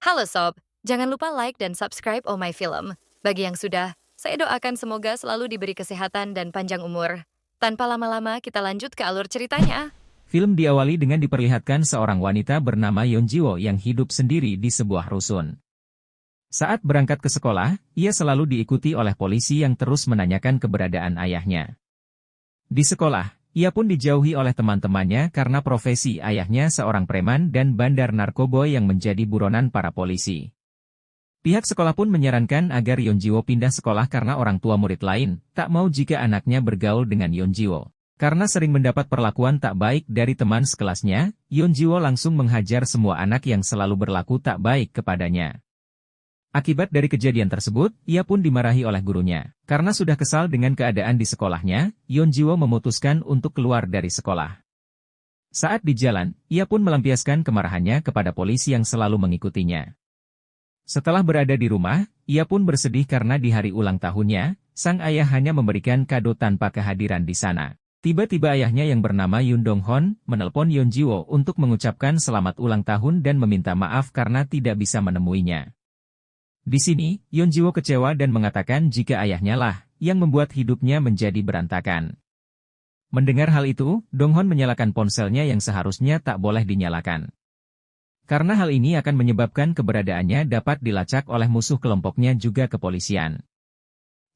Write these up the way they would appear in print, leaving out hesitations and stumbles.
Halo Sob, jangan lupa like dan subscribe Oh My Film. Bagi yang sudah, saya doakan semoga selalu diberi kesehatan dan panjang umur. Tanpa lama-lama kita lanjut ke alur ceritanya. Film diawali dengan diperlihatkan seorang wanita bernama Yeon Ji-woo yang hidup sendiri di sebuah rusun. Saat berangkat ke sekolah, ia selalu diikuti oleh polisi yang terus menanyakan keberadaan ayahnya. Di sekolah, ia pun dijauhi oleh teman-temannya karena profesi ayahnya seorang preman dan bandar narkoba yang menjadi buronan para polisi. Pihak sekolah pun menyarankan agar Yeon Ji-woo pindah sekolah karena orang tua murid lain tak mau jika anaknya bergaul dengan Yeon Ji-woo. Karena sering mendapat perlakuan tak baik dari teman sekelasnya, Yeon Ji-woo langsung menghajar semua anak yang selalu berlaku tak baik kepadanya. Akibat dari kejadian tersebut, ia pun dimarahi oleh gurunya. Karena sudah kesal dengan keadaan di sekolahnya, Yeon Ji-woo memutuskan untuk keluar dari sekolah. Saat di jalan, ia pun melampiaskan kemarahannya kepada polisi yang selalu mengikutinya. Setelah berada di rumah, ia pun bersedih karena di hari ulang tahunnya, sang ayah hanya memberikan kado tanpa kehadiran di sana. Tiba-tiba ayahnya yang bernama Yoon Dong-hon menelpon Yeon Ji-woo untuk mengucapkan selamat ulang tahun dan meminta maaf karena tidak bisa menemuinya. Di sini, Yeon Ji-woo kecewa dan mengatakan jika ayahnya lah yang membuat hidupnya menjadi berantakan. Mendengar hal itu, Dong-hon menyalakan ponselnya yang seharusnya tak boleh dinyalakan. Karena hal ini akan menyebabkan keberadaannya dapat dilacak oleh musuh kelompoknya juga kepolisian.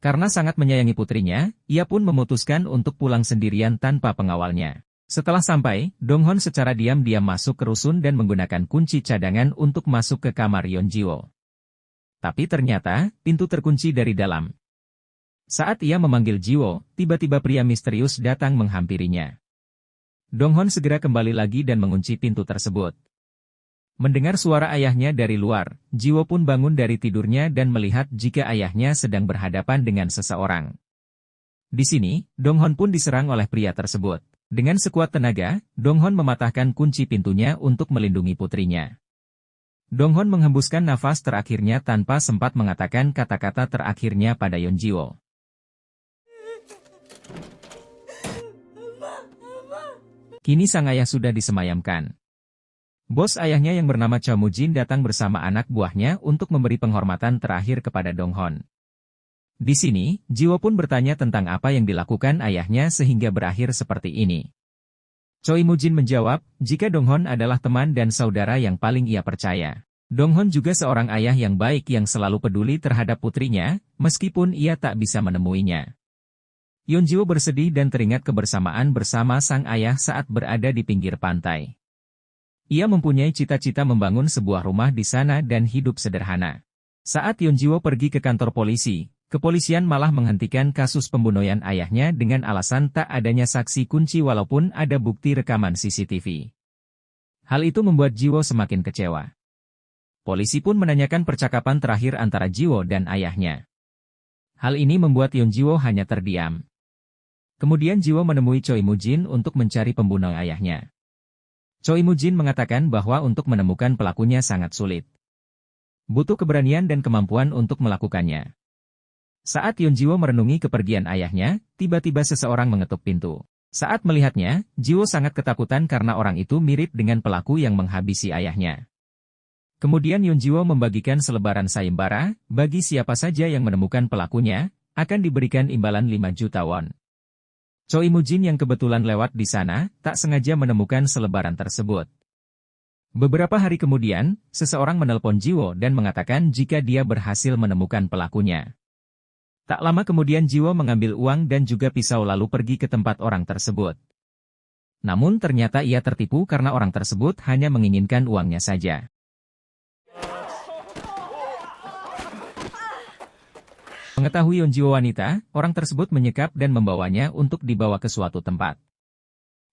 Karena sangat menyayangi putrinya, ia pun memutuskan untuk pulang sendirian tanpa pengawalnya. Setelah sampai, Dong-hon secara diam-diam masuk ke rusun dan menggunakan kunci cadangan untuk masuk ke kamar Yeon Ji-woo. Tapi ternyata, pintu terkunci dari dalam. Saat ia memanggil Ji-woo, tiba-tiba pria misterius datang menghampirinya. Dong-hon segera kembali lagi dan mengunci pintu tersebut. Mendengar suara ayahnya dari luar, Ji-woo pun bangun dari tidurnya dan melihat jika ayahnya sedang berhadapan dengan seseorang. Di sini, Dong-hon pun diserang oleh pria tersebut. Dengan sekuat tenaga, Dong-hon mematahkan kunci pintunya untuk melindungi putrinya. Dong-hon menghembuskan nafas terakhirnya tanpa sempat mengatakan kata-kata terakhirnya pada Yeon Ji-woo. Kini sang ayah sudah disemayamkan. Bos ayahnya yang bernama Cho Mu-jin datang bersama anak buahnya untuk memberi penghormatan terakhir kepada Dong-hon. Di sini, Ji-woo pun bertanya tentang apa yang dilakukan ayahnya sehingga berakhir seperti ini. Choi Mu-jin menjawab, jika Dong-hon adalah teman dan saudara yang paling ia percaya. Dong-hon juga seorang ayah yang baik yang selalu peduli terhadap putrinya, meskipun ia tak bisa menemuinya. Yeon Ji-woo bersedih dan teringat kebersamaan bersama sang ayah saat berada di pinggir pantai. Ia mempunyai cita-cita membangun sebuah rumah di sana dan hidup sederhana. Saat Yeon Ji-woo pergi ke kantor polisi, kepolisian malah menghentikan kasus pembunuhan ayahnya dengan alasan tak adanya saksi kunci walaupun ada bukti rekaman CCTV. Hal itu membuat Ji-woo semakin kecewa. Polisi pun menanyakan percakapan terakhir antara Ji-woo dan ayahnya. Hal ini membuat Yeon Ji-woo hanya terdiam. Kemudian Ji-woo menemui Choi Mu-jin untuk mencari pembunuh ayahnya. Choi Mu-jin mengatakan bahwa untuk menemukan pelakunya sangat sulit. Butuh keberanian dan kemampuan untuk melakukannya. Saat Yeon Ji-woo merenungi kepergian ayahnya, tiba-tiba seseorang mengetuk pintu. Saat melihatnya, Ji-woo sangat ketakutan karena orang itu mirip dengan pelaku yang menghabisi ayahnya. Kemudian Yeon Ji-woo membagikan selebaran sayembara, bagi siapa saja yang menemukan pelakunya, akan diberikan imbalan 5 juta won. Choi Mu-jin yang kebetulan lewat di sana, tak sengaja menemukan selebaran tersebut. Beberapa hari kemudian, seseorang menelpon Ji-woo dan mengatakan jika dia berhasil menemukan pelakunya. Tak lama kemudian Ji-woo mengambil uang dan juga pisau lalu pergi ke tempat orang tersebut. Namun ternyata ia tertipu karena orang tersebut hanya menginginkan uangnya saja. Mengetahui Yeon Ji-woo wanita, orang tersebut menyekap dan membawanya untuk dibawa ke suatu tempat.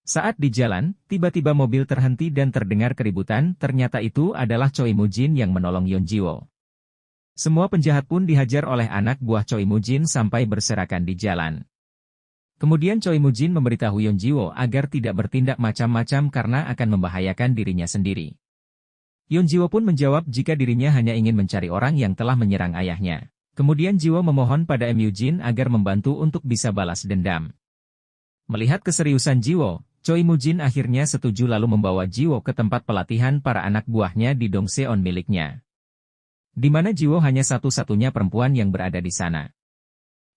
Saat di jalan, tiba-tiba mobil terhenti dan terdengar keributan, ternyata itu adalah Choi Mu-jin yang menolong Yeon Ji-woo. Semua penjahat pun dihajar oleh anak buah Choi Mu-jin sampai berserakan di jalan. Kemudian Choi Mu-jin memberitahu Yeon Ji-woo agar tidak bertindak macam-macam karena akan membahayakan dirinya sendiri. Yeon Ji-woo pun menjawab jika dirinya hanya ingin mencari orang yang telah menyerang ayahnya. Kemudian Ji-woo memohon pada Mu-jin agar membantu untuk bisa balas dendam. Melihat keseriusan Ji-woo, Choi Mu-jin akhirnya setuju lalu membawa Ji-woo ke tempat pelatihan para anak buahnya di Dongseon miliknya. di mana Jiwo hanya satu-satunya perempuan yang berada di sana.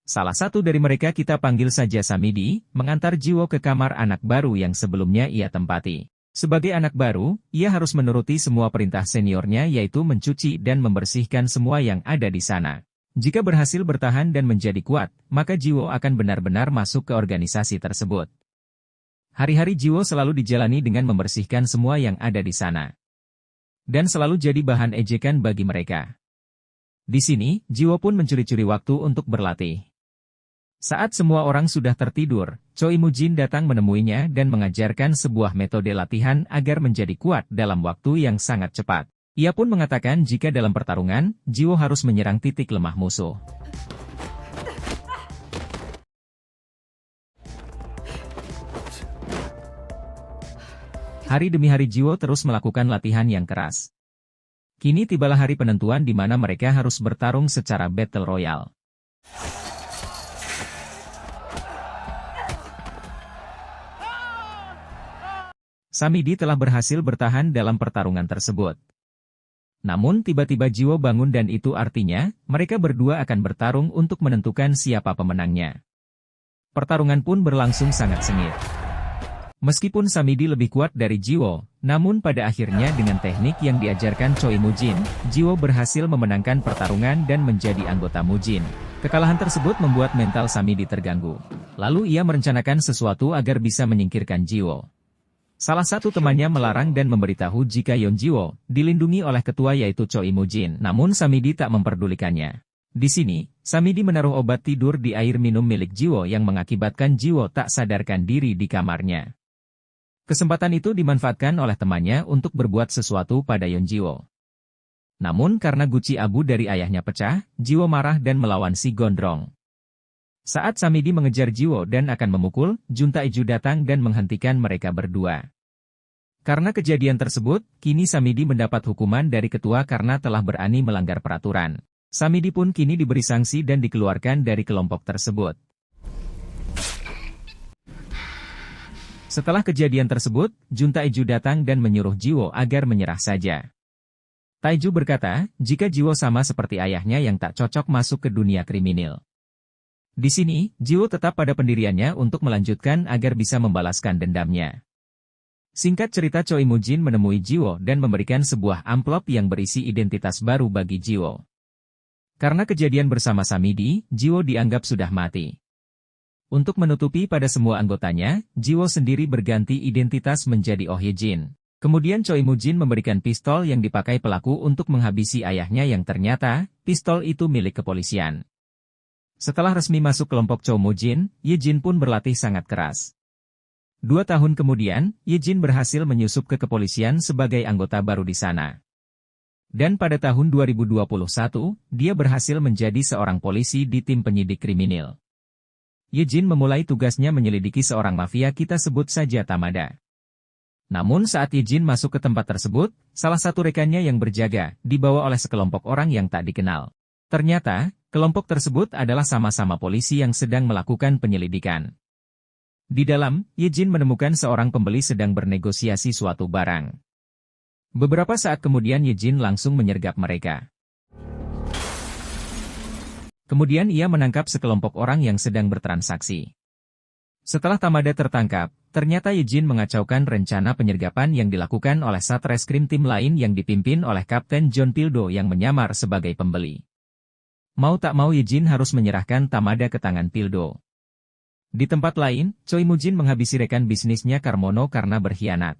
Salah satu dari mereka, kita panggil saja Samidi, mengantar Jiwo ke kamar anak baru yang sebelumnya ia tempati. Sebagai anak baru, ia harus menuruti semua perintah seniornya, yaitu mencuci dan membersihkan semua yang ada di sana. Jika berhasil bertahan dan menjadi kuat, maka Jiwo akan benar-benar masuk ke organisasi tersebut. Hari-hari Jiwo selalu dijalani dengan membersihkan semua yang ada di sana. Dan selalu jadi bahan ejekan bagi mereka. Di sini, Jiwo pun mencuri-curi waktu untuk berlatih. Saat semua orang sudah tertidur, Choi Mujin datang menemuinya dan mengajarkan sebuah metode latihan agar menjadi kuat dalam waktu yang sangat cepat. Ia pun mengatakan jika dalam pertarungan, Jiwo harus menyerang titik lemah musuh. Hari demi hari Jiwo terus melakukan latihan yang keras. Kini tibalah hari penentuan di mana mereka harus bertarung secara Battle Royale. Samidi telah berhasil bertahan dalam pertarungan tersebut. Namun tiba-tiba Jiwo bangun dan itu artinya, mereka berdua akan bertarung untuk menentukan siapa pemenangnya. Pertarungan pun berlangsung sangat sengit. Meskipun Samidi lebih kuat dari Jiwo, namun pada akhirnya dengan teknik yang diajarkan Choi Mujin, Jiwo berhasil memenangkan pertarungan dan menjadi anggota Mujin. Kekalahan tersebut membuat mental Samidi terganggu. Lalu ia merencanakan sesuatu agar bisa menyingkirkan Jiwo. Salah satu temannya melarang dan memberitahu jika Yeon Jiwo dilindungi oleh ketua yaitu Choi Mujin, namun Samidi tak memperdulikannya. Di sini, Samidi menaruh obat tidur di air minum milik Jiwo yang mengakibatkan Jiwo tak sadarkan diri di kamarnya. Kesempatan itu dimanfaatkan oleh temannya untuk berbuat sesuatu pada Yeon Jiwo. Namun karena guci abu dari ayahnya pecah, Jiwo marah dan melawan si gondrong. Saat Samidi mengejar Jiwo dan akan memukul, Jun Tae-ju datang dan menghentikan mereka berdua. Karena kejadian tersebut, kini Samidi mendapat hukuman dari ketua karena telah berani melanggar peraturan. Samidi pun kini diberi sanksi dan dikeluarkan dari kelompok tersebut. Setelah kejadian tersebut, Jun Tae-ju datang dan menyuruh Jiwo agar menyerah saja. Tae-ju berkata, jika Jiwo sama seperti ayahnya yang tak cocok masuk ke dunia kriminal. Di sini, Jiwo tetap pada pendiriannya untuk melanjutkan agar bisa membalaskan dendamnya. Singkat cerita, Choi Mujin menemui Jiwo dan memberikan sebuah amplop yang berisi identitas baru bagi Jiwo. Karena kejadian bersama Samidi, Jiwo dianggap sudah mati. Untuk menutupi pada semua anggotanya, Jiwo sendiri berganti identitas menjadi Oh Ye-jin. Kemudian Choi Mujin memberikan pistol yang dipakai pelaku untuk menghabisi ayahnya yang ternyata, pistol itu milik kepolisian. Setelah resmi masuk kelompok Choi Mujin, Ye-jin pun berlatih sangat keras. 2 tahun kemudian, Ye-jin berhasil menyusup ke kepolisian sebagai anggota baru di sana. Dan pada tahun 2021, dia berhasil menjadi seorang polisi di tim penyidik kriminal. Ye-jin memulai tugasnya menyelidiki seorang mafia, kita sebut saja Tamada. Namun saat Ye-jin masuk ke tempat tersebut, salah satu rekannya yang berjaga, dibawa oleh sekelompok orang yang tak dikenal. Ternyata, kelompok tersebut adalah sama-sama polisi yang sedang melakukan penyelidikan. Di dalam, Ye-jin menemukan seorang pembeli sedang bernegosiasi suatu barang. Beberapa saat kemudian Ye-jin langsung menyergap mereka. Kemudian ia menangkap sekelompok orang yang sedang bertransaksi. Setelah Tamada tertangkap, ternyata Ye-jin mengacaukan rencana penyergapan yang dilakukan oleh Satreskrim tim lain yang dipimpin oleh Kapten John Pildo yang menyamar sebagai pembeli. Mau tak mau Ye-jin harus menyerahkan Tamada ke tangan Pildo. Di tempat lain, Choi Mujin menghabisi rekan bisnisnya Carmono karena berkhianat.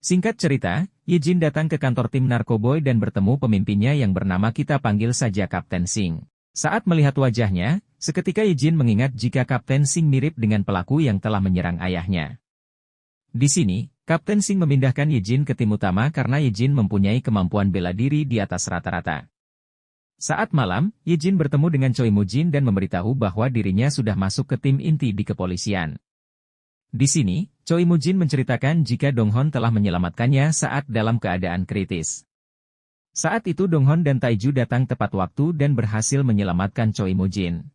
Singkat cerita, Ye-jin datang ke kantor tim Narkoboy dan bertemu pemimpinnya yang bernama kita panggil saja Kapten Singh. Saat melihat wajahnya, seketika Ye-jin mengingat jika Kapten Singh mirip dengan pelaku yang telah menyerang ayahnya. Di sini, Kapten Singh memindahkan Ye-jin ke tim utama karena Ye-jin mempunyai kemampuan bela diri di atas rata-rata. Saat malam, Ye-jin bertemu dengan Choi Mujin dan memberitahu bahwa dirinya sudah masuk ke tim inti di kepolisian. Di sini, Choi Mujin menceritakan jika Dong-hon telah menyelamatkannya saat dalam keadaan kritis. Saat itu Dong-hon dan Tae-ju datang tepat waktu dan berhasil menyelamatkan Choi Mujin.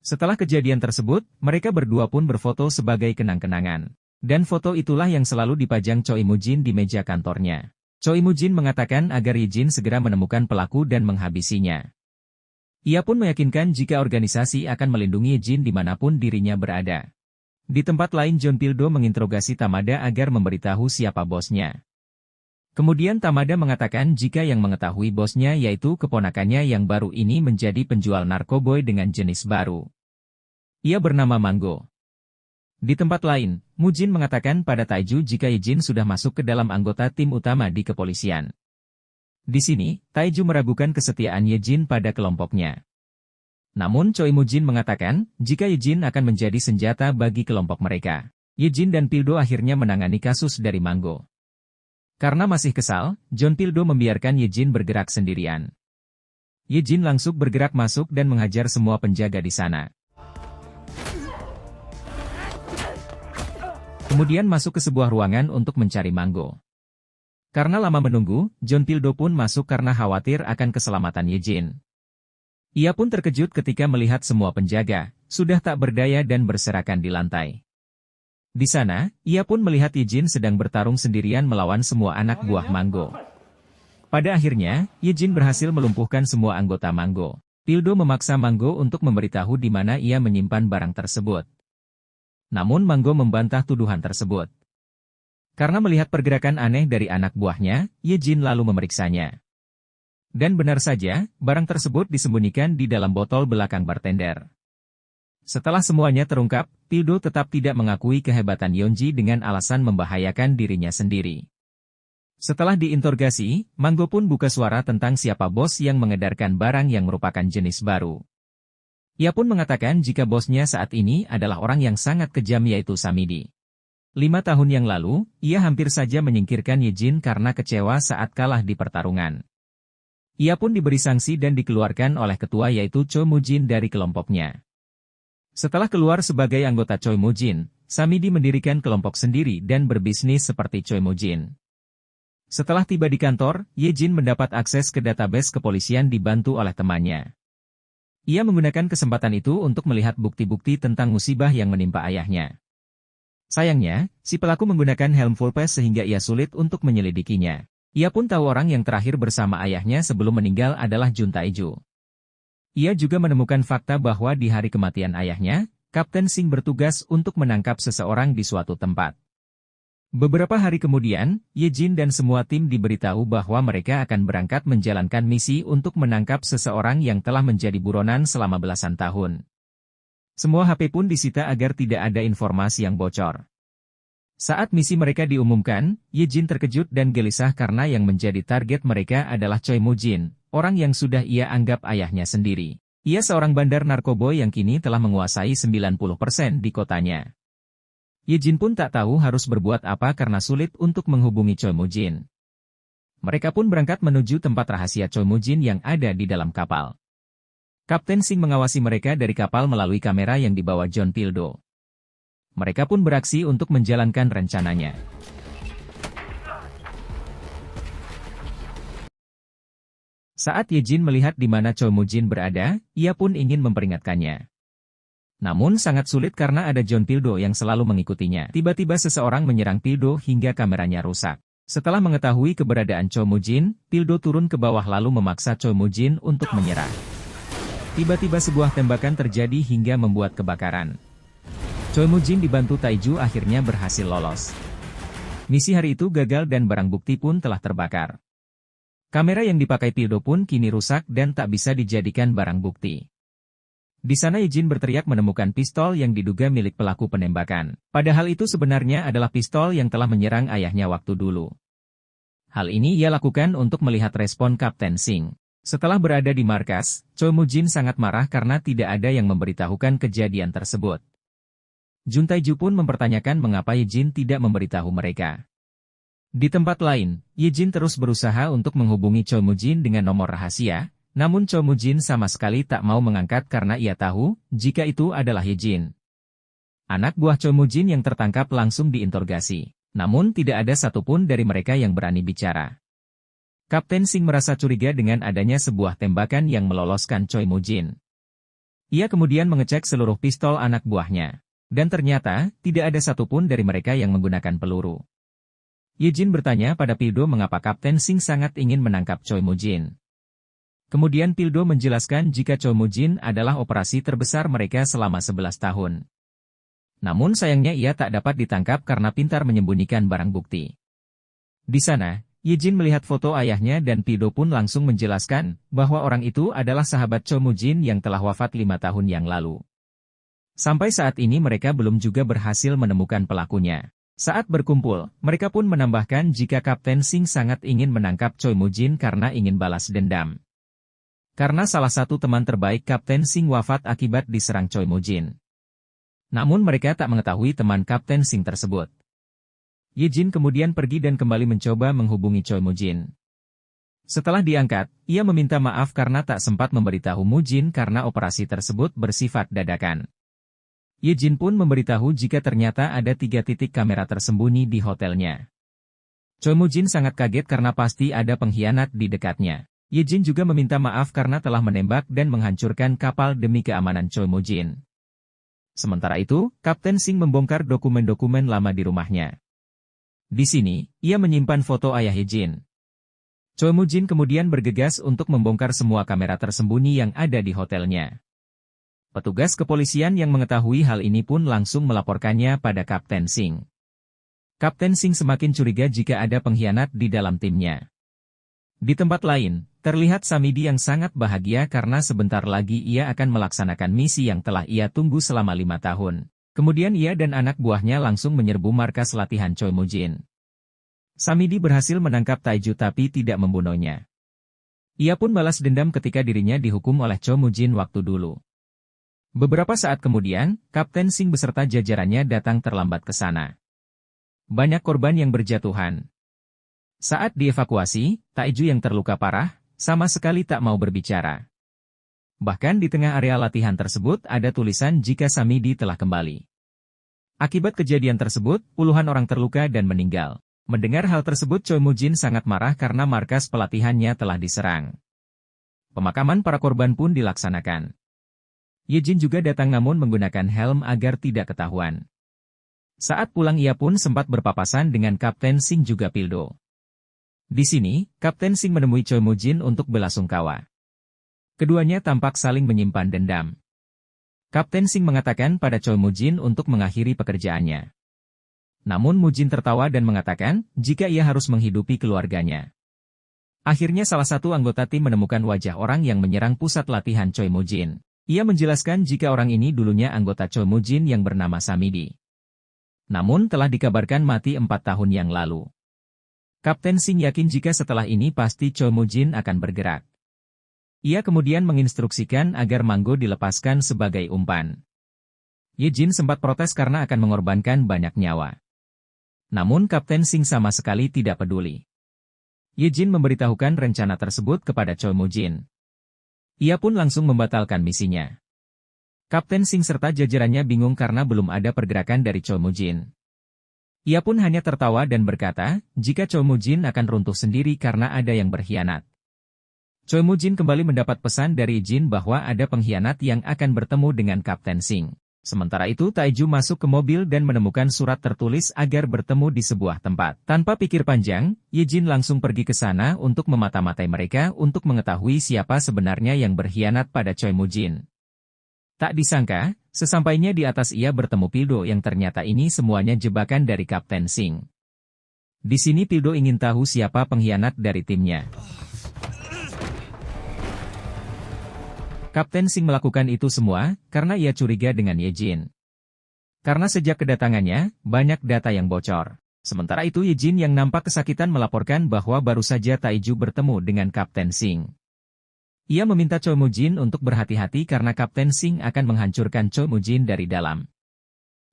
Setelah kejadian tersebut, mereka berdua pun berfoto sebagai kenang-kenangan. Dan foto itulah yang selalu dipajang Choi Mujin di meja kantornya. Choi Mujin mengatakan agar Ye Jin segera menemukan pelaku dan menghabisinya. Ia pun meyakinkan jika organisasi akan melindungi Ye Jin dimanapun dirinya berada. Di tempat lain John Pildo menginterogasi Tamada agar memberitahu siapa bosnya. Kemudian Tamada mengatakan jika yang mengetahui bosnya yaitu keponakannya yang baru ini menjadi penjual narkoboy dengan jenis baru. Ia bernama Mango. Di tempat lain, Mujin mengatakan pada Taiju jika Ye Jin sudah masuk ke dalam anggota tim utama di kepolisian. Di sini, Taiju meragukan kesetiaan Ye Jin pada kelompoknya. Namun Choi Mujin mengatakan, jika Ye Jin akan menjadi senjata bagi kelompok mereka. Ye Jin dan Pildo akhirnya menangani kasus dari Mango. Karena masih kesal, John Pildo membiarkan Ye Jin bergerak sendirian. Ye Jin langsung bergerak masuk dan menghajar semua penjaga di sana. Kemudian masuk ke sebuah ruangan untuk mencari Mango. Karena lama menunggu, John Pildo pun masuk karena khawatir akan keselamatan Ye Jin. Ia pun terkejut ketika melihat semua penjaga sudah tak berdaya dan berserakan di lantai. Di sana, ia pun melihat Ye Jin sedang bertarung sendirian melawan semua anak buah Mango. Pada akhirnya, Ye Jin berhasil melumpuhkan semua anggota Mango. Pildo memaksa Mango untuk memberitahu di mana ia menyimpan barang tersebut. Namun Mango membantah tuduhan tersebut. Karena melihat pergerakan aneh dari anak buahnya, Ye Jin lalu memeriksanya. Dan benar saja, barang tersebut disembunyikan di dalam botol belakang bartender. Setelah semuanya terungkap, Pildo tetap tidak mengakui kehebatan Yeonji dengan alasan membahayakan dirinya sendiri. Setelah diinterogasi, Mango pun buka suara tentang siapa bos yang mengedarkan barang yang merupakan jenis baru. Ia pun mengatakan jika bosnya saat ini adalah orang yang sangat kejam yaitu Samidi. 5 tahun yang lalu, ia hampir saja menyingkirkan Ye Jin karena kecewa saat kalah di pertarungan. Ia pun diberi sanksi dan dikeluarkan oleh ketua yaitu Choi Mujin dari kelompoknya. Setelah keluar sebagai anggota Choi Mujin, Samidi mendirikan kelompok sendiri dan berbisnis seperti Choi Mujin. Setelah tiba di kantor, Ye Jin mendapat akses ke database kepolisian dibantu oleh temannya. Ia menggunakan kesempatan itu untuk melihat bukti-bukti tentang musibah yang menimpa ayahnya. Sayangnya, si pelaku menggunakan helm full face sehingga ia sulit untuk menyelidikinya. Ia pun tahu orang yang terakhir bersama ayahnya sebelum meninggal adalah Jun Taiju. Ia juga menemukan fakta bahwa di hari kematian ayahnya, Kapten Singh bertugas untuk menangkap seseorang di suatu tempat. Beberapa hari kemudian, Ye Jin dan semua tim diberitahu bahwa mereka akan berangkat menjalankan misi untuk menangkap seseorang yang telah menjadi buronan selama belasan tahun. Semua HP pun disita agar tidak ada informasi yang bocor. Saat misi mereka diumumkan, Ye Jin terkejut dan gelisah karena yang menjadi target mereka adalah Choi Mujin, orang yang sudah ia anggap ayahnya sendiri. Ia seorang bandar narkoboy yang kini telah menguasai 90% di kotanya. Ye Jin pun tak tahu harus berbuat apa karena sulit untuk menghubungi Choi Mujin. Mereka pun berangkat menuju tempat rahasia Choi Mujin yang ada di dalam kapal. Kapten Singh mengawasi mereka dari kapal melalui kamera yang dibawa John Pildo. Mereka pun beraksi untuk menjalankan rencananya. Saat Ye Jin melihat di mana Choi Mujin berada, ia pun ingin memperingatkannya. Namun sangat sulit karena ada John Pildo yang selalu mengikutinya. Tiba-tiba seseorang menyerang Pildo hingga kameranya rusak. Setelah mengetahui keberadaan Choi Mujin, Pildo turun ke bawah lalu memaksa Choi Mujin untuk menyerah. Tiba-tiba sebuah tembakan terjadi hingga membuat kebakaran. Choi Mujin dibantu Taiju akhirnya berhasil lolos. Misi hari itu gagal dan barang bukti pun telah terbakar. Kamera yang dipakai Pildo pun kini rusak dan tak bisa dijadikan barang bukti. Di sana Ye Jin berteriak menemukan pistol yang diduga milik pelaku penembakan. Padahal itu sebenarnya adalah pistol yang telah menyerang ayahnya waktu dulu. Hal ini ia lakukan untuk melihat respon Kapten Singh. Setelah berada di markas, Choi Mujin sangat marah karena tidak ada yang memberitahukan kejadian tersebut. Jun Taiju pun mempertanyakan mengapa Ye Jin tidak memberitahu mereka. Di tempat lain, Ye Jin terus berusaha untuk menghubungi Choi Mujin dengan nomor rahasia, namun Choi Mujin sama sekali tak mau mengangkat karena ia tahu jika itu adalah Ye Jin. Anak buah Choi Mujin yang tertangkap langsung diinterogasi, namun tidak ada satupun dari mereka yang berani bicara. Kapten Singh merasa curiga dengan adanya sebuah tembakan yang meloloskan Choi Mujin. Ia kemudian mengecek seluruh pistol anak buahnya. Dan ternyata, tidak ada satupun dari mereka yang menggunakan peluru. Yejin bertanya pada Pildo mengapa Kapten Sing sangat ingin menangkap Choi Mujin. Kemudian Pildo menjelaskan jika Choi Mujin adalah operasi terbesar mereka selama 11 tahun. Namun sayangnya ia tak dapat ditangkap karena pintar menyembunyikan barang bukti. Di sana, Yejin melihat foto ayahnya dan Pildo pun langsung menjelaskan bahwa orang itu adalah sahabat Choi Mujin yang telah wafat 5 tahun yang lalu. Sampai saat ini mereka belum juga berhasil menemukan pelakunya. Saat berkumpul, mereka pun menambahkan jika Kapten Sing sangat ingin menangkap Choi Mujin karena ingin balas dendam. Karena salah satu teman terbaik Kapten Sing wafat akibat diserang Choi Mujin. Namun mereka tak mengetahui teman Kapten Sing tersebut. Yejin kemudian pergi dan kembali mencoba menghubungi Choi Mujin. Setelah diangkat, ia meminta maaf karena tak sempat memberitahu Mujin karena operasi tersebut bersifat dadakan. Yejin pun memberitahu jika ternyata ada 3 titik kamera tersembunyi di hotelnya. Choi Mujin sangat kaget karena pasti ada pengkhianat di dekatnya. Yejin juga meminta maaf karena telah menembak dan menghancurkan kapal demi keamanan Choi Mujin. Sementara itu, Kapten Sing membongkar dokumen-dokumen lama di rumahnya. Di sini, ia menyimpan foto ayah Yejin. Choi Mujin kemudian bergegas untuk membongkar semua kamera tersembunyi yang ada di hotelnya. Petugas kepolisian yang mengetahui hal ini pun langsung melaporkannya pada Kapten Sing. Kapten Sing semakin curiga jika ada pengkhianat di dalam timnya. Di tempat lain, terlihat Samidi yang sangat bahagia karena sebentar lagi ia akan melaksanakan misi yang telah ia tunggu selama 5 tahun. Kemudian ia dan anak buahnya langsung menyerbu markas latihan Choi Mujin. Samidi berhasil menangkap Taiju tapi tidak membunuhnya. Ia pun balas dendam ketika dirinya dihukum oleh Choi Mujin waktu dulu. Beberapa saat kemudian, Kapten Sing beserta jajarannya datang terlambat ke sana. Banyak korban yang berjatuhan. Saat dievakuasi, Taiju yang terluka parah, sama sekali tak mau berbicara. Bahkan di tengah area latihan tersebut ada tulisan jika Samidi telah kembali. Akibat kejadian tersebut, puluhan orang terluka dan meninggal. Mendengar hal tersebut Choi Mujin sangat marah karena markas pelatihannya telah diserang. Pemakaman para korban pun dilaksanakan. Yejin juga datang namun menggunakan helm agar tidak ketahuan. Saat pulang ia pun sempat berpapasan dengan Kapten Sing juga Pildo. Di sini, Kapten Sing menemui Choi Mujin untuk belasungkawa. Keduanya tampak saling menyimpan dendam. Kapten Sing mengatakan pada Choi Mujin untuk mengakhiri pekerjaannya. Namun Mujin tertawa dan mengatakan jika ia harus menghidupi keluarganya. Akhirnya salah satu anggota tim menemukan wajah orang yang menyerang pusat latihan Choi Mujin. Ia menjelaskan jika orang ini dulunya anggota Choi Mujin yang bernama Samidi. Namun telah dikabarkan mati 4 tahun yang lalu. Kapten Sing yakin jika setelah ini pasti Choi Mujin akan bergerak. Ia kemudian menginstruksikan agar Manggo dilepaskan sebagai umpan. Yejin sempat protes karena akan mengorbankan banyak nyawa. Namun Kapten Sing sama sekali tidak peduli. Yejin memberitahukan rencana tersebut kepada Choi Mujin. Ia pun langsung membatalkan misinya. Kapten Sing serta jajarannya bingung karena belum ada pergerakan dari Choi Mujin. Ia pun hanya tertawa dan berkata, jika Choi Mujin akan runtuh sendiri karena ada yang berkhianat. Choi Mujin kembali mendapat pesan dari Jin bahwa ada pengkhianat yang akan bertemu dengan Kapten Sing. Sementara itu Taiju masuk ke mobil dan menemukan surat tertulis agar bertemu di sebuah tempat. Tanpa pikir panjang, Yejin langsung pergi ke sana untuk memata-matai mereka untuk mengetahui siapa sebenarnya yang berkhianat pada Choi Mujin. Tak disangka, sesampainya di atas ia bertemu Pildo yang ternyata ini semuanya jebakan dari Kapten Sing. Di sini Pildo ingin tahu siapa pengkhianat dari timnya. Kapten Sing melakukan itu semua karena ia curiga dengan Yejin. Karena sejak kedatangannya, banyak data yang bocor. Sementara itu Yejin yang nampak kesakitan melaporkan bahwa baru saja Taiju bertemu dengan Kapten Sing. Ia meminta Choi Mujin untuk berhati-hati karena Kapten Sing akan menghancurkan Choi Mujin dari dalam.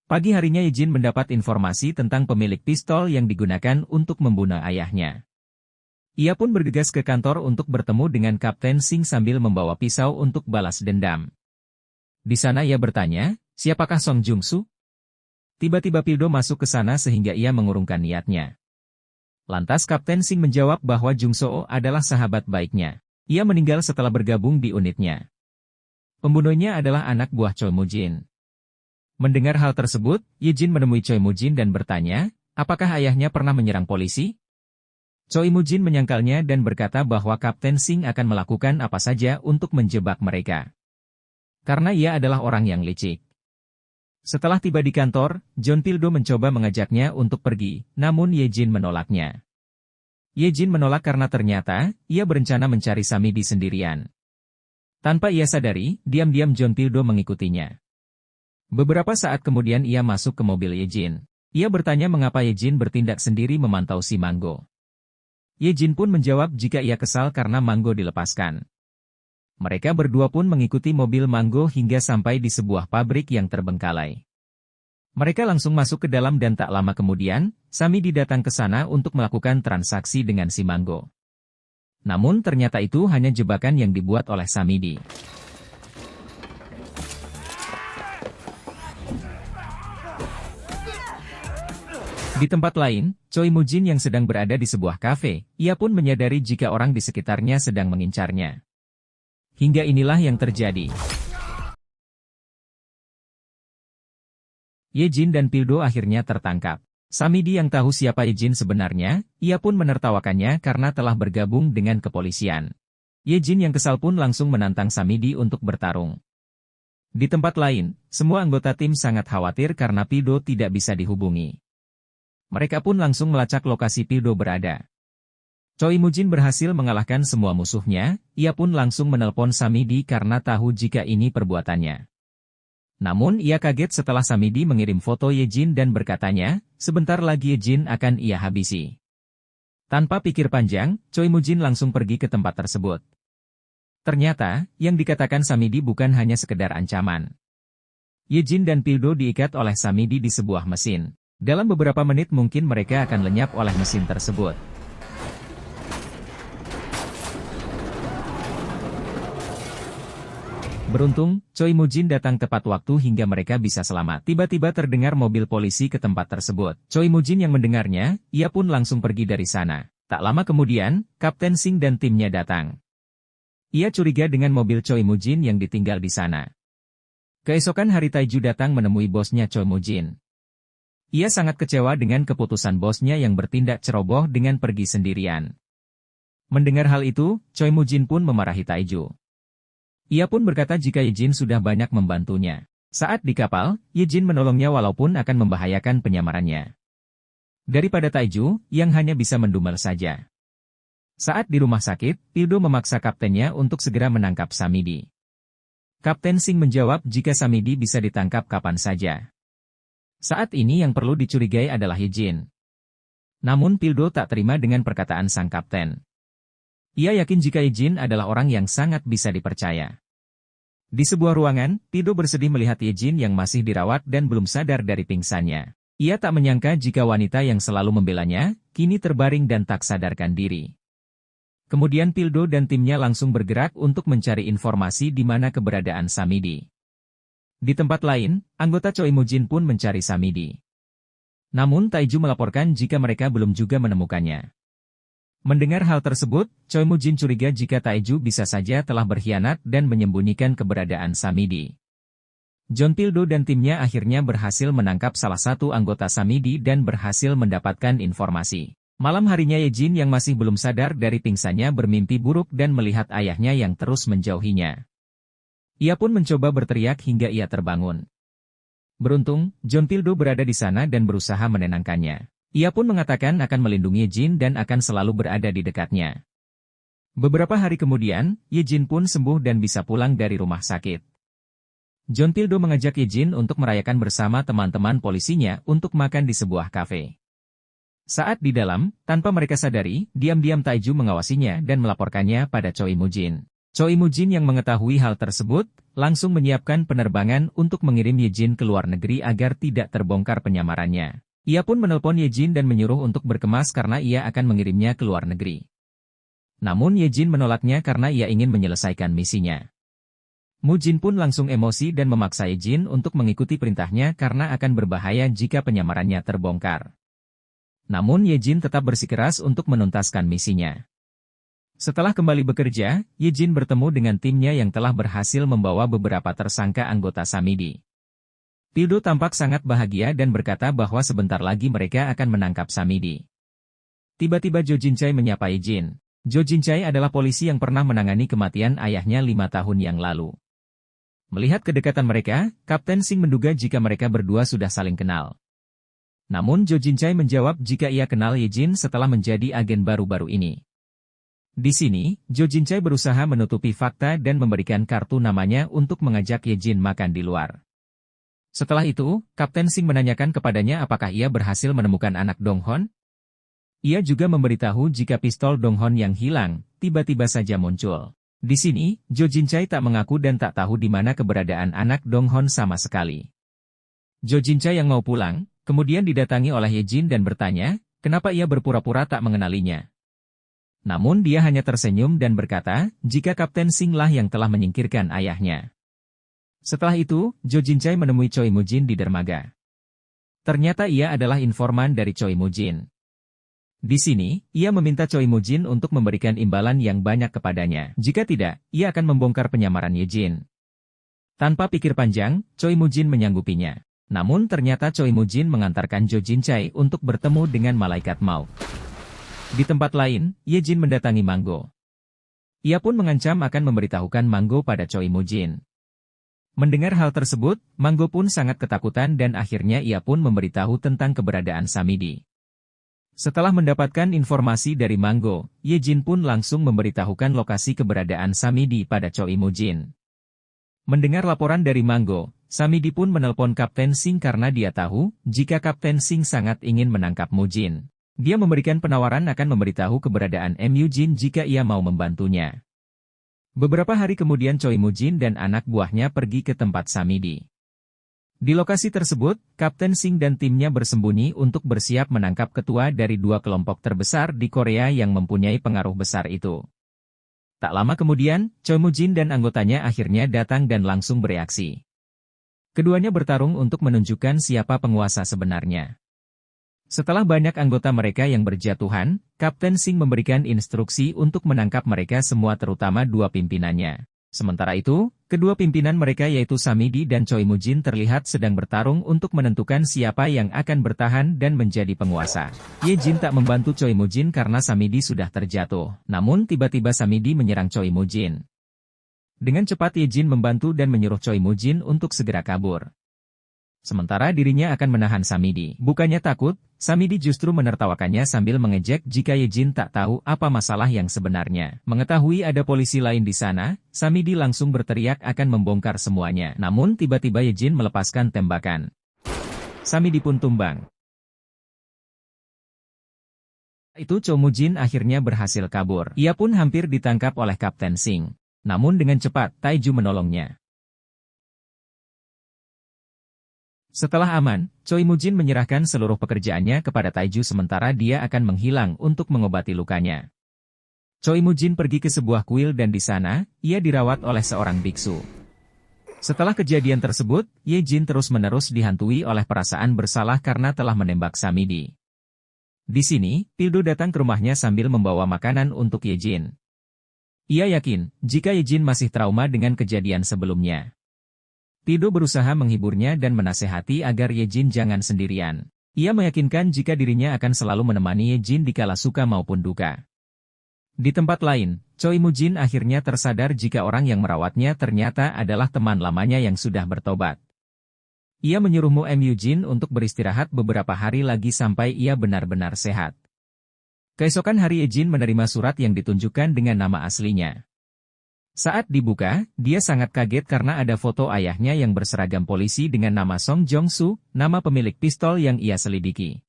Pagi harinya Yejin mendapat informasi tentang pemilik pistol yang digunakan untuk membunuh ayahnya. Ia pun bergegas ke kantor untuk bertemu dengan Kapten Sing sambil membawa pisau untuk balas dendam. Di sana ia bertanya, siapakah Song Jung-soo? Tiba-tiba Pildo masuk ke sana sehingga ia mengurungkan niatnya. Lantas Kapten Sing menjawab bahwa Jung-soo adalah sahabat baiknya. Ia meninggal setelah bergabung di unitnya. Pembunuhnya adalah anak buah Choi Mujin. Mendengar hal tersebut, Yejin menemui Choi Mujin dan bertanya, Apakah ayahnya pernah menyerang polisi? Choi Mujin menyangkalnya dan berkata bahwa Kapten Singh akan melakukan apa saja untuk menjebak mereka. Karena ia adalah orang yang licik. Setelah tiba di kantor, John Pildo mencoba mengajaknya untuk pergi, namun Ye Jin menolaknya. Ye Jin menolak karena ternyata, ia berencana mencari Samidi sendirian. Tanpa ia sadari, diam-diam John Pildo mengikutinya. Beberapa saat kemudian ia masuk ke mobil Ye Jin. Ia bertanya mengapa Ye Jin bertindak sendiri memantau si Manggo. Ye Jin pun menjawab jika ia kesal karena Manggo dilepaskan. Mereka berdua pun mengikuti mobil Manggo hingga sampai di sebuah pabrik yang terbengkalai. Mereka langsung masuk ke dalam dan tak lama kemudian, Samidi datang ke sana untuk melakukan transaksi dengan si Manggo. Namun ternyata itu hanya jebakan yang dibuat oleh Samidi. Di tempat lain, Choi Mujin yang sedang berada di sebuah kafe, ia pun menyadari jika orang di sekitarnya sedang mengincarnya. Hingga inilah yang terjadi. Ye Jin dan Pildo akhirnya tertangkap. Samidi yang tahu siapa Ye Jin sebenarnya, ia pun menertawakannya karena telah bergabung dengan kepolisian. Ye Jin yang kesal pun langsung menantang Samidi untuk bertarung. Di tempat lain, semua anggota tim sangat khawatir karena Pildo tidak bisa dihubungi. Mereka pun langsung melacak lokasi Pildo berada. Choi Mujin berhasil mengalahkan semua musuhnya, ia pun langsung menelpon Samidi karena tahu jika ini perbuatannya. Namun ia kaget setelah Samidi mengirim foto Ye Jin dan berkatanya, sebentar lagi Ye Jin akan ia habisi. Tanpa pikir panjang, Choi Mujin langsung pergi ke tempat tersebut. Ternyata, yang dikatakan Samidi bukan hanya sekedar ancaman. Ye Jin dan Pildo diikat oleh Samidi di sebuah mesin. Dalam beberapa menit mungkin mereka akan lenyap oleh mesin tersebut. Beruntung, Choi Mujin datang tepat waktu hingga mereka bisa selamat. Tiba-tiba terdengar mobil polisi ke tempat tersebut. Choi Mujin yang mendengarnya, ia pun langsung pergi dari sana. Tak lama kemudian, Kapten Singh dan timnya datang. Ia curiga dengan mobil Choi Mujin yang ditinggal di sana. Keesokan hari Taiju datang menemui bosnya Choi Mujin. Ia sangat kecewa dengan keputusan bosnya yang bertindak ceroboh dengan pergi sendirian. Mendengar hal itu, Choi Mujin pun memarahi Taiju. Ia pun berkata jika Ye Jin sudah banyak membantunya. Saat di kapal, Ye Jin menolongnya walaupun akan membahayakan penyamarannya. Daripada Taiju, yang hanya bisa mendumel saja. Saat di rumah sakit, Pildo memaksa kaptennya untuk segera menangkap Samidi. Kapten Singh menjawab jika Samidi bisa ditangkap kapan saja. Saat ini yang perlu dicurigai adalah Ye Jin. Namun Pildo tak terima dengan perkataan sang kapten. Ia yakin jika Ye Jin adalah orang yang sangat bisa dipercaya. Di sebuah ruangan, Pildo bersedih melihat Ye Jin yang masih dirawat dan belum sadar dari pingsannya. Ia tak menyangka jika wanita yang selalu membelanya, kini terbaring dan tak sadarkan diri. Kemudian Pildo dan timnya langsung bergerak untuk mencari informasi di mana keberadaan Samidi. Di tempat lain, anggota Choi Mujin pun mencari Samidi. Namun Taiju melaporkan jika mereka belum juga menemukannya. Mendengar hal tersebut, Choi Mujin curiga jika Taiju bisa saja telah berkhianat dan menyembunyikan keberadaan Samidi. John Pildo dan timnya akhirnya berhasil menangkap salah satu anggota Samidi dan berhasil mendapatkan informasi. Malam harinya Ye Jin yang masih belum sadar dari pingsannya bermimpi buruk dan melihat ayahnya yang terus menjauhinya. Ia pun mencoba berteriak hingga ia terbangun. Beruntung, John Pildo berada di sana dan berusaha menenangkannya. Ia pun mengatakan akan melindungi Ye Jin dan akan selalu berada di dekatnya. Beberapa hari kemudian, Ye Jin pun sembuh dan bisa pulang dari rumah sakit. John Pildo mengajak Ye Jin untuk merayakan bersama teman-teman polisinya untuk makan di sebuah kafe. Saat di dalam, tanpa mereka sadari, diam-diam Taiju mengawasinya dan melaporkannya pada Choi Mujin. Choi Mujin yang mengetahui hal tersebut, langsung menyiapkan penerbangan untuk mengirim Ye Jin ke luar negeri agar tidak terbongkar penyamarannya. Ia pun menelpon Ye Jin dan menyuruh untuk berkemas karena ia akan mengirimnya ke luar negeri. Namun Ye Jin menolaknya karena ia ingin menyelesaikan misinya. Mujin pun langsung emosi dan memaksa Ye Jin untuk mengikuti perintahnya karena akan berbahaya jika penyamarannya terbongkar. Namun Ye Jin tetap bersikeras untuk menuntaskan misinya. Setelah kembali bekerja, Ye Jin bertemu dengan timnya yang telah berhasil membawa beberapa tersangka anggota Samidi. Pildo tampak sangat bahagia dan berkata bahwa sebentar lagi mereka akan menangkap Samidi. Tiba-tiba Jo Jin-chae menyapa Ye-jin. Jo Jin-chae adalah polisi yang pernah menangani kematian ayahnya 5 tahun yang lalu. Melihat kedekatan mereka, Kapten Sing menduga jika mereka berdua sudah saling kenal. Namun Jo Jin-chae menjawab jika ia kenal Ye-jin setelah menjadi agen baru-baru ini. Di sini, Jo Jin-chae berusaha menutupi fakta dan memberikan kartu namanya untuk mengajak Ye-jin makan di luar. Setelah itu, Kapten Sing menanyakan kepadanya apakah ia berhasil menemukan anak Dong-hon. Ia juga memberitahu jika pistol Dong-hon yang hilang, tiba-tiba saja muncul. Di sini, Jo Jin-chae tak mengaku dan tak tahu di mana keberadaan anak Dong-hon sama sekali. Jo Jin-chae yang mau pulang, kemudian didatangi oleh Ye-jin dan bertanya, kenapa ia berpura-pura tak mengenalinya. Namun dia hanya tersenyum dan berkata, jika Kapten Sing lah yang telah menyingkirkan ayahnya. Setelah itu, Jo Jin-chae menemui Choi Moo-jin di dermaga. Ternyata ia adalah informan dari Choi Moo-jin. Di sini, ia meminta Choi Moo-jin untuk memberikan imbalan yang banyak kepadanya. Jika tidak, ia akan membongkar penyamaran Ye-jin. Tanpa pikir panjang, Choi Moo-jin menyanggupinya. Namun ternyata Choi Moo-jin mengantarkan Jo Jin-chae untuk bertemu dengan malaikat maut. Di tempat lain, Ye-jin mendatangi Manggo. Ia pun mengancam akan memberitahukan Manggo pada Choi Moo-jin. Mendengar hal tersebut, Manggo pun sangat ketakutan dan akhirnya ia pun memberitahu tentang keberadaan Samidi. Setelah mendapatkan informasi dari Manggo, Ye-jin pun langsung memberitahukan lokasi keberadaan Samidi pada Choi Moo-jin. Mendengar laporan dari Manggo, Samidi pun menelpon Kapten Sing karena dia tahu jika Kapten Sing sangat ingin menangkap Moo-jin. Dia memberikan penawaran akan memberitahu keberadaan Moo-jin jika ia mau membantunya. Beberapa hari kemudian Choi Moo-jin dan anak buahnya pergi ke tempat Samidi. Di lokasi tersebut, Kapten Sing dan timnya bersembunyi untuk bersiap menangkap ketua dari 2 kelompok terbesar di Korea yang mempunyai pengaruh besar itu. Tak lama kemudian, Choi Moo-jin dan anggotanya akhirnya datang dan langsung bereaksi. Keduanya bertarung untuk menunjukkan siapa penguasa sebenarnya. Setelah banyak anggota mereka yang berjatuhan, Kapten Sing memberikan instruksi untuk menangkap mereka semua terutama 2 pimpinannya. Sementara itu, kedua pimpinan mereka yaitu Samidi dan Choi Moo-jin terlihat sedang bertarung untuk menentukan siapa yang akan bertahan dan menjadi penguasa. Ye-jin tak membantu Choi Moo-jin karena Samidi sudah terjatuh. Namun tiba-tiba Samidi menyerang Choi Moo-jin. Dengan cepat Ye-jin membantu dan menyuruh Choi Moo-jin untuk segera kabur. Sementara dirinya akan menahan Samidi. Bukannya takut, Samidi justru menertawakannya sambil mengejek jika Ye-jin tak tahu apa masalah yang sebenarnya. Mengetahui ada polisi lain di sana, Samidi langsung berteriak akan membongkar semuanya. Namun tiba-tiba Ye-jin melepaskan tembakan. Samidi pun tumbang. Itu Choi Moo-jin akhirnya berhasil kabur. Ia pun hampir ditangkap oleh Kapten Sing. Namun dengan cepat, Taiju menolongnya. Setelah aman, Choi Moo-jin menyerahkan seluruh pekerjaannya kepada Taiju sementara dia akan menghilang untuk mengobati lukanya. Choi Moo-jin pergi ke sebuah kuil dan di sana, ia dirawat oleh seorang biksu. Setelah kejadian tersebut, Ye-jin terus-menerus dihantui oleh perasaan bersalah karena telah menembak Samidi. Di sini, Pildo datang ke rumahnya sambil membawa makanan untuk Ye-jin. Ia yakin, jika Ye-jin masih trauma dengan kejadian sebelumnya. Pildo berusaha menghiburnya dan menasehati agar Ye-jin jangan sendirian. Ia meyakinkan jika dirinya akan selalu menemani Ye-jin dikala suka maupun duka. Di tempat lain, Choi Moo-jin akhirnya tersadar jika orang yang merawatnya ternyata adalah teman lamanya yang sudah bertobat. Ia menyuruh Moo-jin untuk beristirahat beberapa hari lagi sampai ia benar-benar sehat. Keesokan hari Ye-jin menerima surat yang ditunjukkan dengan nama aslinya. Saat dibuka, dia sangat kaget karena ada foto ayahnya yang berseragam polisi dengan nama Song Jong-soo, nama pemilik pistol yang ia selidiki.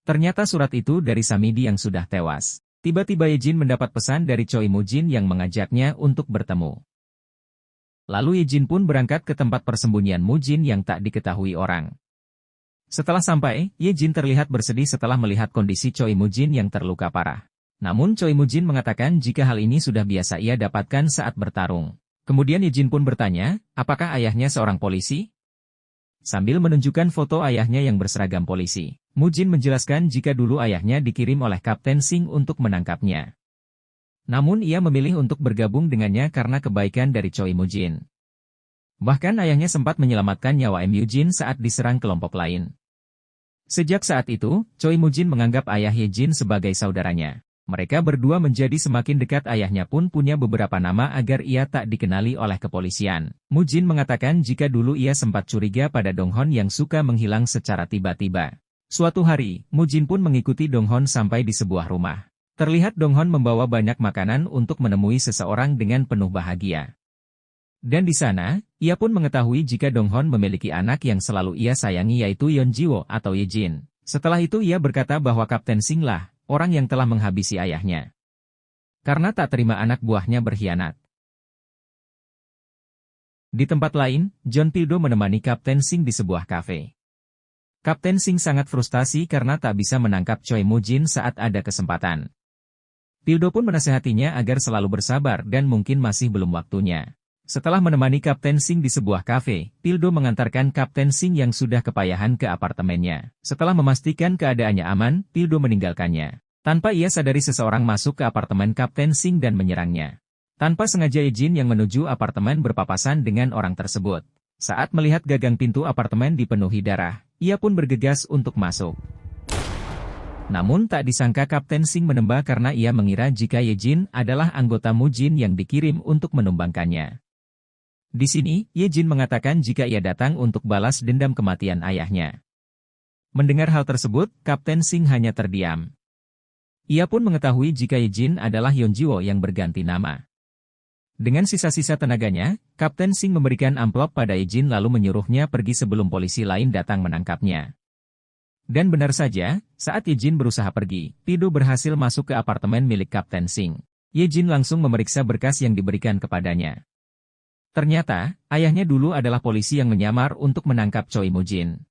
Ternyata surat itu dari Samidi yang sudah tewas. Tiba-tiba Ye-jin mendapat pesan dari Choi Moo-jin yang mengajaknya untuk bertemu. Lalu Ye-jin pun berangkat ke tempat persembunyian Moo-jin yang tak diketahui orang. Setelah sampai, Ye-jin terlihat bersedih setelah melihat kondisi Choi Moo-jin yang terluka parah. Namun Choi Moo-jin mengatakan jika hal ini sudah biasa ia dapatkan saat bertarung. Kemudian Ye-jin pun bertanya, apakah ayahnya seorang polisi? Sambil menunjukkan foto ayahnya yang berseragam polisi, Moo-jin menjelaskan jika dulu ayahnya dikirim oleh Kapten Sing untuk menangkapnya. Namun ia memilih untuk bergabung dengannya karena kebaikan dari Choi Moo-jin. Bahkan ayahnya sempat menyelamatkan nyawa Yejin saat diserang kelompok lain. Sejak saat itu, Choi Mujin menganggap ayah Yejin sebagai saudaranya. Mereka berdua menjadi semakin dekat. Ayahnya pun punya beberapa nama agar ia tak dikenali oleh kepolisian. Mujin mengatakan jika dulu ia sempat curiga pada Donghon yang suka menghilang secara tiba-tiba. Suatu hari, Mujin pun mengikuti Donghon sampai di sebuah rumah. Terlihat Donghon membawa banyak makanan untuk menemui seseorang dengan penuh bahagia. Dan di sana, ia pun mengetahui jika Donghon memiliki anak yang selalu ia sayangi yaitu Yeonjiwo atau Yejin. Setelah itu ia berkata bahwa Kapten Sing lah, orang yang telah menghabisi ayahnya. Karena tak terima anak buahnya berkhianat. Di tempat lain, John Pildo menemani Kapten Sing di sebuah kafe. Kapten Sing sangat frustasi karena tak bisa menangkap Choi Mujin saat ada kesempatan. Pildo pun menasihatinya agar selalu bersabar dan mungkin masih belum waktunya. Setelah menemani Kapten Sing di sebuah kafe, Pildo mengantarkan Kapten Sing yang sudah kepayahan ke apartemennya. Setelah memastikan keadaannya aman, Pildo meninggalkannya. Tanpa ia sadari seseorang masuk ke apartemen Kapten Sing dan menyerangnya. Tanpa sengaja Yejin yang menuju apartemen berpapasan dengan orang tersebut. Saat melihat gagang pintu apartemen dipenuhi darah, ia pun bergegas untuk masuk. Namun tak disangka Kapten Sing menembak karena ia mengira jika Yejin adalah anggota Mujin yang dikirim untuk menumbangkannya. Di sini, Yejin mengatakan jika ia datang untuk balas dendam kematian ayahnya. Mendengar hal tersebut, Kapten Sing hanya terdiam. Ia pun mengetahui jika Yejin adalah Yeonjiwo yang berganti nama. Dengan sisa-sisa tenaganya, Kapten Sing memberikan amplop pada Yejin lalu menyuruhnya pergi sebelum polisi lain datang menangkapnya. Dan benar saja, saat Yejin berusaha pergi, Pildo berhasil masuk ke apartemen milik Kapten Sing. Yejin langsung memeriksa berkas yang diberikan kepadanya. Ternyata, ayahnya dulu adalah polisi yang menyamar untuk menangkap Choi Mujin.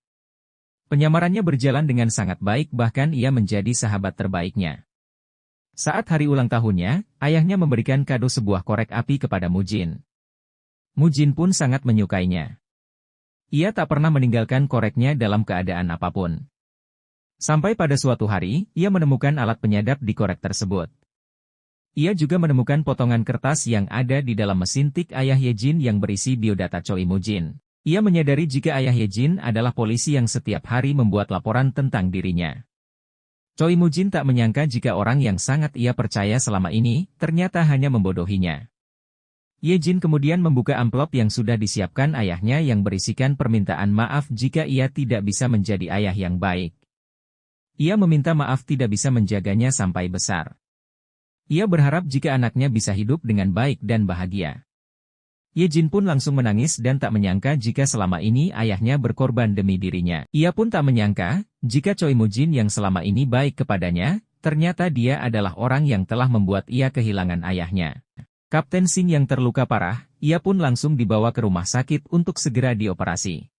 Penyamarannya berjalan dengan sangat baik bahkan ia menjadi sahabat terbaiknya. Saat hari ulang tahunnya, ayahnya memberikan kado sebuah korek api kepada Mujin. Mujin pun sangat menyukainya. Ia tak pernah meninggalkan koreknya dalam keadaan apapun. Sampai pada suatu hari, ia menemukan alat penyadap di korek tersebut. Ia juga menemukan potongan kertas yang ada di dalam mesin tik ayah Yejin yang berisi biodata Choi Mujin. Ia menyadari jika ayah Yejin adalah polisi yang setiap hari membuat laporan tentang dirinya. Choi Mujin tak menyangka jika orang yang sangat ia percaya selama ini, ternyata hanya membodohinya. Yejin kemudian membuka amplop yang sudah disiapkan ayahnya yang berisikan permintaan maaf jika ia tidak bisa menjadi ayah yang baik. Ia meminta maaf tidak bisa menjaganya sampai besar. Ia berharap jika anaknya bisa hidup dengan baik dan bahagia. Yejin pun langsung menangis dan tak menyangka jika selama ini ayahnya berkorban demi dirinya. Ia pun tak menyangka jika Choi Mujin yang selama ini baik kepadanya, ternyata dia adalah orang yang telah membuat ia kehilangan ayahnya. Kapten Sing yang terluka parah, ia pun langsung dibawa ke rumah sakit untuk segera dioperasi.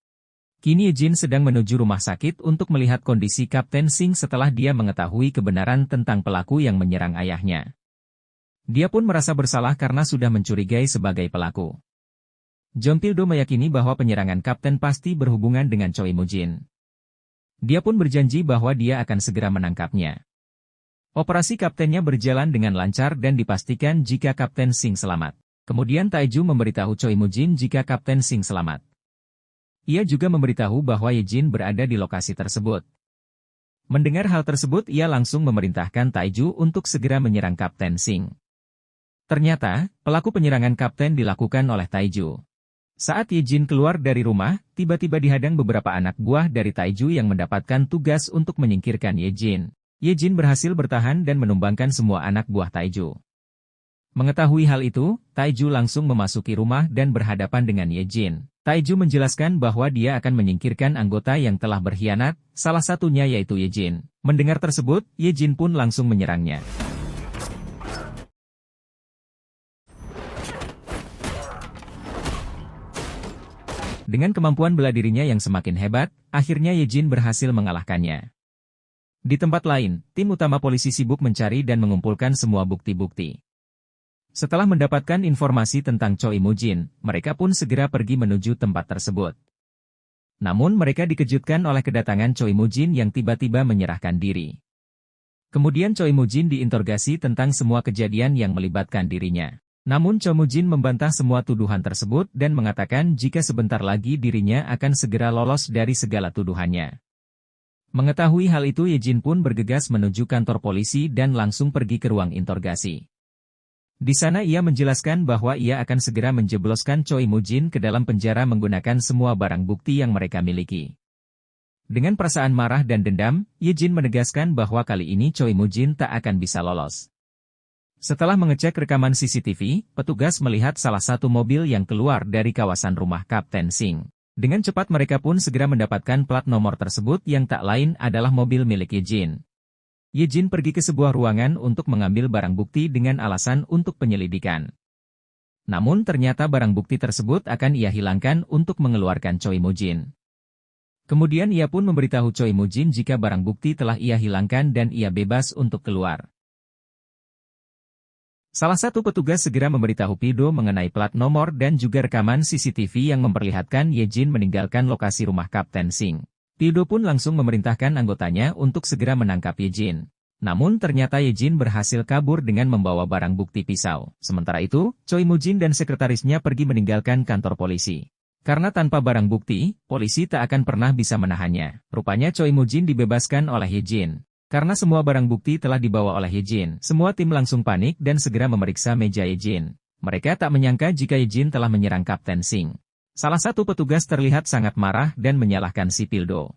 Kini Yejin sedang menuju rumah sakit untuk melihat kondisi Kapten Sing setelah dia mengetahui kebenaran tentang pelaku yang menyerang ayahnya. Dia pun merasa bersalah karena sudah mencurigai sebagai pelaku. John Pildo meyakini bahwa penyerangan Kapten pasti berhubungan dengan Choi Mujin. Dia pun berjanji bahwa dia akan segera menangkapnya. Operasi Kaptennya berjalan dengan lancar dan dipastikan jika Kapten Sing selamat. Kemudian Taiju memberitahu Choi Mujin jika Kapten Sing selamat. Ia juga memberitahu bahwa Yejin berada di lokasi tersebut. Mendengar hal tersebut ia langsung memerintahkan Taiju untuk segera menyerang Kapten Sing. Ternyata, pelaku penyerangan Kapten dilakukan oleh Taiju. Saat Yejin keluar dari rumah, tiba-tiba dihadang beberapa anak buah dari Taiju yang mendapatkan tugas untuk menyingkirkan Yejin. Yejin berhasil bertahan dan menumbangkan semua anak buah Taiju. Mengetahui hal itu, Taiju langsung memasuki rumah dan berhadapan dengan Yejin. Taiju menjelaskan bahwa dia akan menyingkirkan anggota yang telah berkhianat, salah satunya yaitu Yejin. Mendengar tersebut, Yejin pun langsung menyerangnya. Dengan kemampuan bela dirinya yang semakin hebat, akhirnya Yejin berhasil mengalahkannya. Di tempat lain, tim utama polisi sibuk mencari dan mengumpulkan semua bukti-bukti. Setelah mendapatkan informasi tentang Choi Mujin, mereka pun segera pergi menuju tempat tersebut. Namun mereka dikejutkan oleh kedatangan Choi Mujin yang tiba-tiba menyerahkan diri. Kemudian Choi Mujin diinterogasi tentang semua kejadian yang melibatkan dirinya. Namun Choi Moo-jin membantah semua tuduhan tersebut dan mengatakan jika sebentar lagi dirinya akan segera lolos dari segala tuduhannya. Mengetahui hal itu Ye-jin pun bergegas menuju kantor polisi dan langsung pergi ke ruang interogasi. Di sana ia menjelaskan bahwa ia akan segera menjebloskan Choi Moo-jin ke dalam penjara menggunakan semua barang bukti yang mereka miliki. Dengan perasaan marah dan dendam, Ye-jin menegaskan bahwa kali ini Choi Moo-jin tak akan bisa lolos. Setelah mengecek rekaman CCTV, petugas melihat salah satu mobil yang keluar dari kawasan rumah Kapten Singh. Dengan cepat mereka pun segera mendapatkan plat nomor tersebut yang tak lain adalah mobil milik Ye-jin. Ye-jin pergi ke sebuah ruangan untuk mengambil barang bukti dengan alasan untuk penyelidikan. Namun ternyata barang bukti tersebut akan ia hilangkan untuk mengeluarkan Choi Moo-jin. Kemudian ia pun memberitahu Choi Moo-jin jika barang bukti telah ia hilangkan dan ia bebas untuk keluar. Salah satu petugas segera memberitahu Pildo mengenai plat nomor dan juga rekaman CCTV yang memperlihatkan Ye-jin meninggalkan lokasi rumah Kapten Singh. Pildo pun langsung memerintahkan anggotanya untuk segera menangkap Ye-jin. Namun ternyata Ye-jin berhasil kabur dengan membawa barang bukti pisau. Sementara itu, Choi Moo-jin dan sekretarisnya pergi meninggalkan kantor polisi. Karena tanpa barang bukti, polisi tak akan pernah bisa menahannya. Rupanya Choi Moo-jin dibebaskan oleh Ye-jin. Karena semua barang bukti telah dibawa oleh Ye-jin, semua tim langsung panik dan segera memeriksa meja Ye-jin. Mereka tak menyangka jika Ye-jin telah menyerang Kapten Singh. Salah satu petugas terlihat sangat marah dan menyalahkan si Pildo.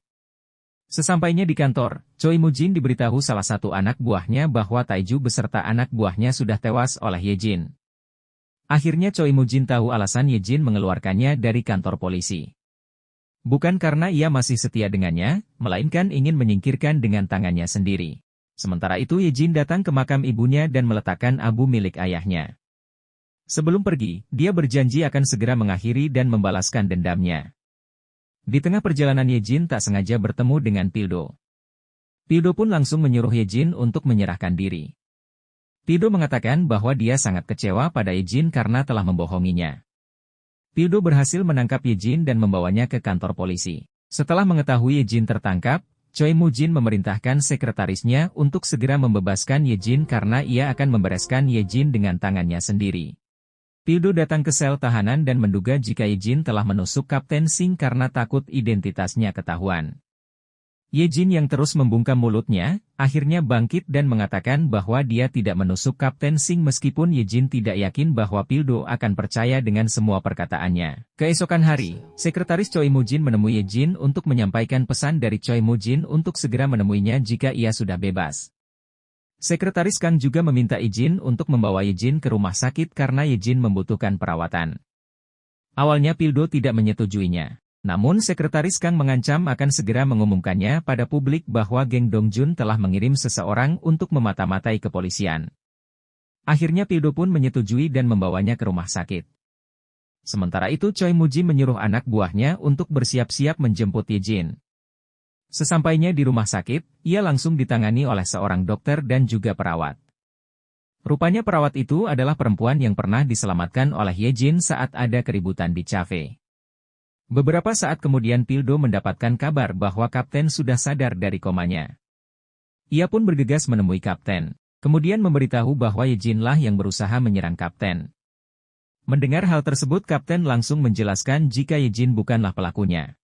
Sesampainya di kantor, Choi Moo-jin diberitahu salah satu anak buahnya bahwa Taiju beserta anak buahnya sudah tewas oleh Ye-jin. Akhirnya Choi Moo-jin tahu alasan Ye-jin mengeluarkannya dari kantor polisi. Bukan karena ia masih setia dengannya, melainkan ingin menyingkirkan dengan tangannya sendiri. Sementara itu Ye-jin datang ke makam ibunya dan meletakkan abu milik ayahnya. Sebelum pergi, dia berjanji akan segera mengakhiri dan membalaskan dendamnya. Di tengah perjalanan Ye-jin tak sengaja bertemu dengan Pildo. Pildo pun langsung menyuruh Ye-jin untuk menyerahkan diri. Pildo mengatakan bahwa dia sangat kecewa pada Ye-jin karena telah membohonginya. Pildo berhasil menangkap Ye-jin dan membawanya ke kantor polisi. Setelah mengetahui Ye-jin tertangkap, Choi Moo-jin memerintahkan sekretarisnya untuk segera membebaskan Ye-jin karena ia akan membereskan Ye-jin dengan tangannya sendiri. Pildo datang ke sel tahanan dan menduga jika Ye-jin telah menusuk Kapten Singh karena takut identitasnya ketahuan. Ye-jin yang terus membungkam mulutnya, akhirnya bangkit dan mengatakan bahwa dia tidak menusuk Kapten Singh meskipun Ye-jin tidak yakin bahwa Pildo akan percaya dengan semua perkataannya. Keesokan hari, sekretaris Choi Moo-jin menemui Ye-jin untuk menyampaikan pesan dari Choi Moo-jin untuk segera menemuinya jika ia sudah bebas. Sekretaris Kang juga meminta izin untuk membawa Ye-jin ke rumah sakit karena Ye-jin membutuhkan perawatan. Awalnya Pildo tidak menyetujuinya. Namun sekretaris Kang mengancam akan segera mengumumkannya pada publik bahwa geng Dongjun telah mengirim seseorang untuk memata-matai kepolisian. Akhirnya Pildo pun menyetujui dan membawanya ke rumah sakit. Sementara itu Choi Moo-jin menyuruh anak buahnya untuk bersiap-siap menjemput Ye-jin. Sesampainya di rumah sakit, ia langsung ditangani oleh seorang dokter dan juga perawat. Rupanya perawat itu adalah perempuan yang pernah diselamatkan oleh Ye-jin saat ada keributan di cafe. Beberapa saat kemudian Pildo mendapatkan kabar bahwa Kapten sudah sadar dari komanya. Ia pun bergegas menemui Kapten, kemudian memberitahu bahwa Ye-jin lah yang berusaha menyerang Kapten. Mendengar hal tersebut Kapten langsung menjelaskan jika Ye-jin bukanlah pelakunya.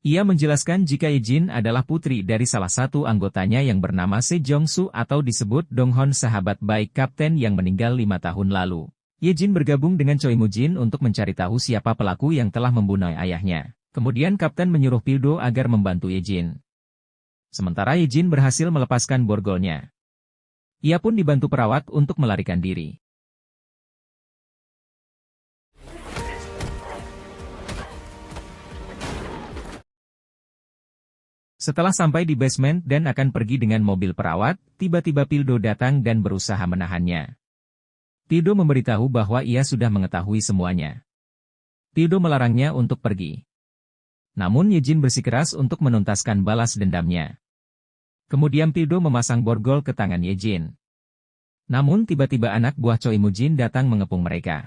Ia menjelaskan jika Ye-jin adalah putri dari salah satu anggotanya yang bernama Se Jong-soo atau disebut Dong-hon sahabat baik Kapten yang meninggal 5 tahun lalu. Ye-jin bergabung dengan Choi Moo-jin untuk mencari tahu siapa pelaku yang telah membunuh ayahnya. Kemudian Kapten menyuruh Pildo agar membantu Ye-jin. Sementara Ye-jin berhasil melepaskan borgolnya. Ia pun dibantu perawat untuk melarikan diri. Setelah sampai di basement dan akan pergi dengan mobil perawat, tiba-tiba Pildo datang dan berusaha menahannya. Pildo memberitahu bahwa ia sudah mengetahui semuanya. Pildo melarangnya untuk pergi. Namun Ye-jin bersikeras untuk menuntaskan balas dendamnya. Kemudian Pildo memasang borgol ke tangan Ye-jin. Namun tiba-tiba anak buah Choi Moo-jin datang mengepung mereka.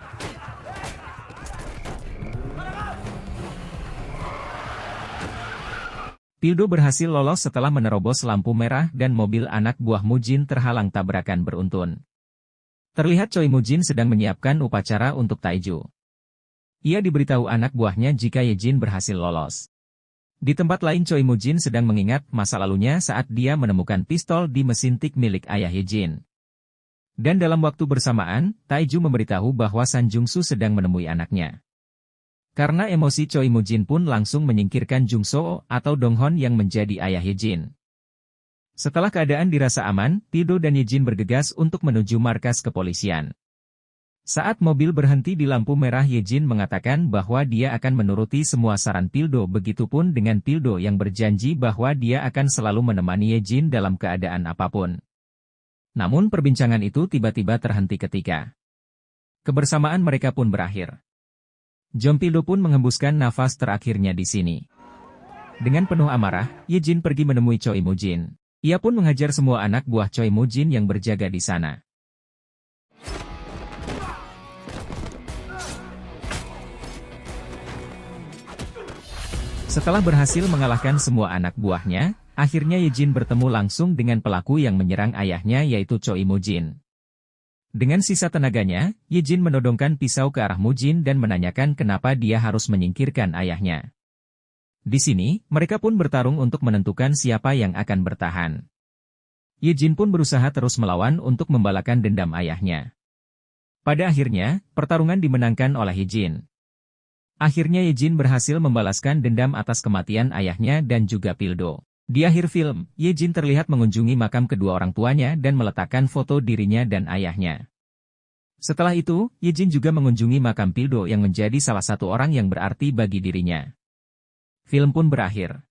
Pildo berhasil lolos setelah menerobos lampu merah dan mobil anak buah Moo-jin terhalang tabrakan beruntun. Terlihat Choi Moo-jin sedang menyiapkan upacara untuk Taiju. Ia diberitahu anak buahnya jika Ye-jin berhasil lolos. Di tempat lain Choi Moo-jin sedang mengingat masa lalunya saat dia menemukan pistol di mesin tik milik ayah Ye-jin. Dan dalam waktu bersamaan, Taiju memberitahu bahwa San Jung-soo sedang menemui anaknya. Karena emosi Choi Moo-jin pun langsung menyingkirkan Jung-soo atau Dong-hon yang menjadi ayah Ye-jin. Setelah keadaan dirasa aman, Pildo dan Ye-jin bergegas untuk menuju markas kepolisian. Saat mobil berhenti di lampu merah, Ye-jin mengatakan bahwa dia akan menuruti semua saran Pildo, begitupun dengan Pildo yang berjanji bahwa dia akan selalu menemani Ye-jin dalam keadaan apapun. Namun perbincangan itu tiba-tiba terhenti ketika kebersamaan mereka pun berakhir. Jong Pildo pun menghembuskan nafas terakhirnya di sini. Dengan penuh amarah, Ye-jin pergi menemui Choi Moo-jin. Ia pun menghajar semua anak buah Choi Moo-jin yang berjaga di sana. Setelah berhasil mengalahkan semua anak buahnya, akhirnya Ye-jin bertemu langsung dengan pelaku yang menyerang ayahnya yaitu Choi Moo-jin. Dengan sisa tenaganya, Ye-jin menodongkan pisau ke arah Moo-jin dan menanyakan kenapa dia harus menyingkirkan ayahnya. Di sini, mereka pun bertarung untuk menentukan siapa yang akan bertahan. Ye-jin pun berusaha terus melawan untuk membalaskan dendam ayahnya. Pada akhirnya, pertarungan dimenangkan oleh Ye-jin. Akhirnya Ye-jin berhasil membalaskan dendam atas kematian ayahnya dan juga Pildo. Di akhir film, Ye-jin terlihat mengunjungi makam kedua orang tuanya dan meletakkan foto dirinya dan ayahnya. Setelah itu, Ye-jin juga mengunjungi makam Pildo yang menjadi salah satu orang yang berarti bagi dirinya. Film pun berakhir.